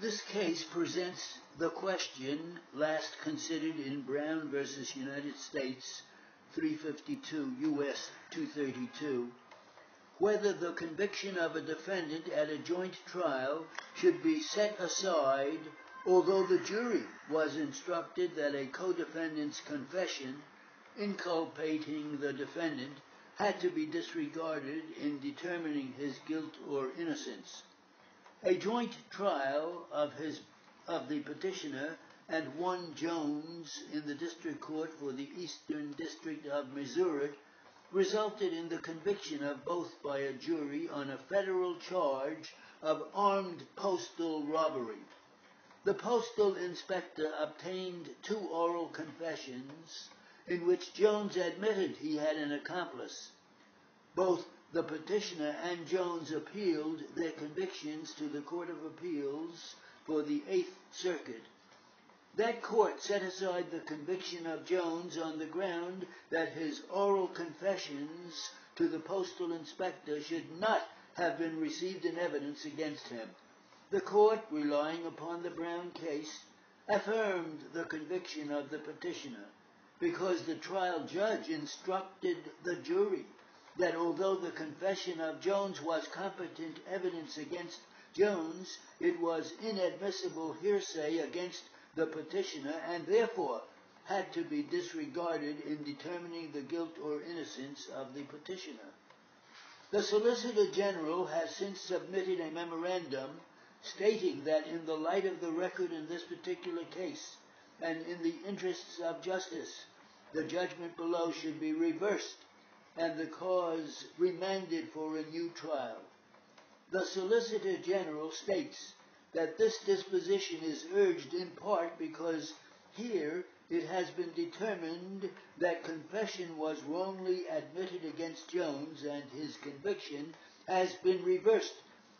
This case presents the question last considered in Brown v. United States, 352 U.S. 232, whether the conviction of a defendant at a joint trial should be set aside, although the jury was instructed that a co-defendant's confession inculpating the defendant had to be disregarded in determining his guilt or innocence. A joint trial of the petitioner and one Jones in the District Court for the Eastern District of Missouri resulted in the conviction of both by a jury on a federal charge of armed postal robbery. The postal inspector obtained two oral confessions in which Jones admitted he had an accomplice. Both the petitioner and Jones appealed their convictions to the Court of Appeals for the Eighth Circuit. That court set aside the conviction of Jones on the ground that his oral confessions to the postal inspector should not have been received in evidence against him. The court, relying upon the Brown case, affirmed the conviction of the petitioner because the trial judge instructed the jury that although the confession of Jones was competent evidence against Jones, it was inadmissible hearsay against the petitioner and therefore had to be disregarded in determining the guilt or innocence of the petitioner. The Solicitor General has since submitted a memorandum stating that in the light of the record in this particular case and in the interests of justice, the judgment below should be reversed and the cause remanded for a new trial. The Solicitor General states that this disposition is urged in part because here it has been determined that confession was wrongly admitted against Jones and his conviction has been reversed,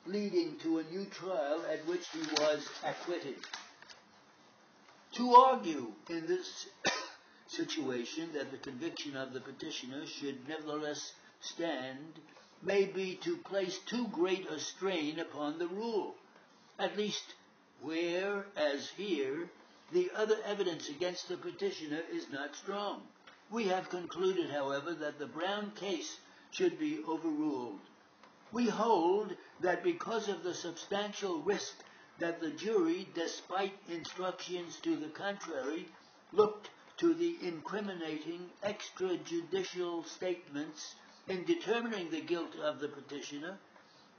leading to a new trial at which he was acquitted. To argue in this situation that the conviction of the petitioner should nevertheless stand may be to place too great a strain upon the rule, at least where, as here, the other evidence against the petitioner is not strong. We have concluded, however, that the Brown case should be overruled. We hold that because of the substantial risk that the jury, despite instructions to the contrary, looked to the incriminating extrajudicial statements in determining the guilt of the petitioner,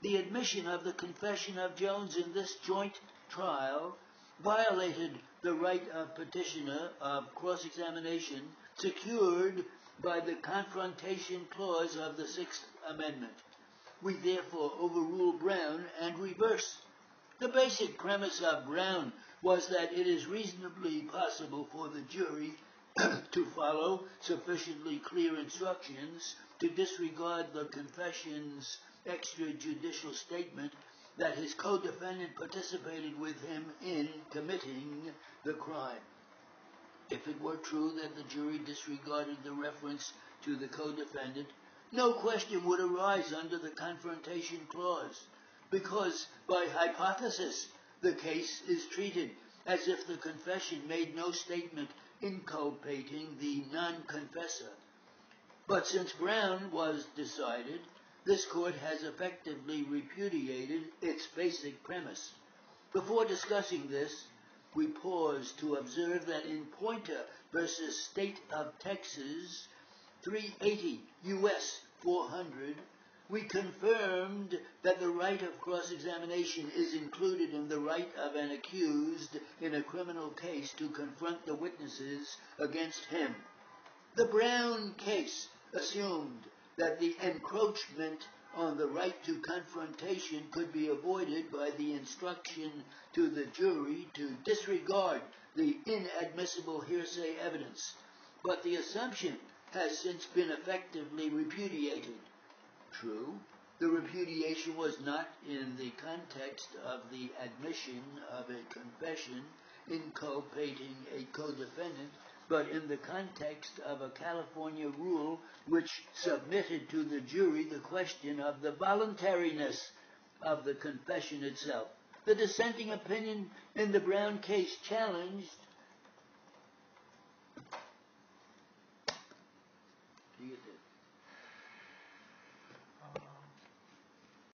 the admission of the confession of Jones in this joint trial violated the right of petitioner of cross-examination secured by the Confrontation Clause of the Sixth Amendment. We therefore overrule Brown and reverse. The basic premise of Brown was that it is reasonably possible for the jury to follow sufficiently clear instructions to disregard the confession's extrajudicial statement that his co-defendant participated with him in committing the crime. If it were true that the jury disregarded the reference to the co-defendant, no question would arise under the Confrontation Clause, because by hypothesis the case is treated as if the confession made no statement inculpating the non-confessor. But since Brown was decided, this court has effectively repudiated its basic premise. Before discussing this, we pause to observe that in Pointer v. State of Texas, 380 U.S. 400, we confirmed that the right of cross-examination is included in the right of an accused in a criminal case to confront the witnesses against him. The Brown case assumed that the encroachment on the right to confrontation could be avoided by the instruction to the jury to disregard the inadmissible hearsay evidence, but the assumption has since been effectively repudiated. True, the repudiation was not in the context of the admission of a confession inculpating a co-defendant, but in the context of a California rule which submitted to the jury the question of the voluntariness of the confession itself. the dissenting opinion in the Brown case challenged. Do you get that?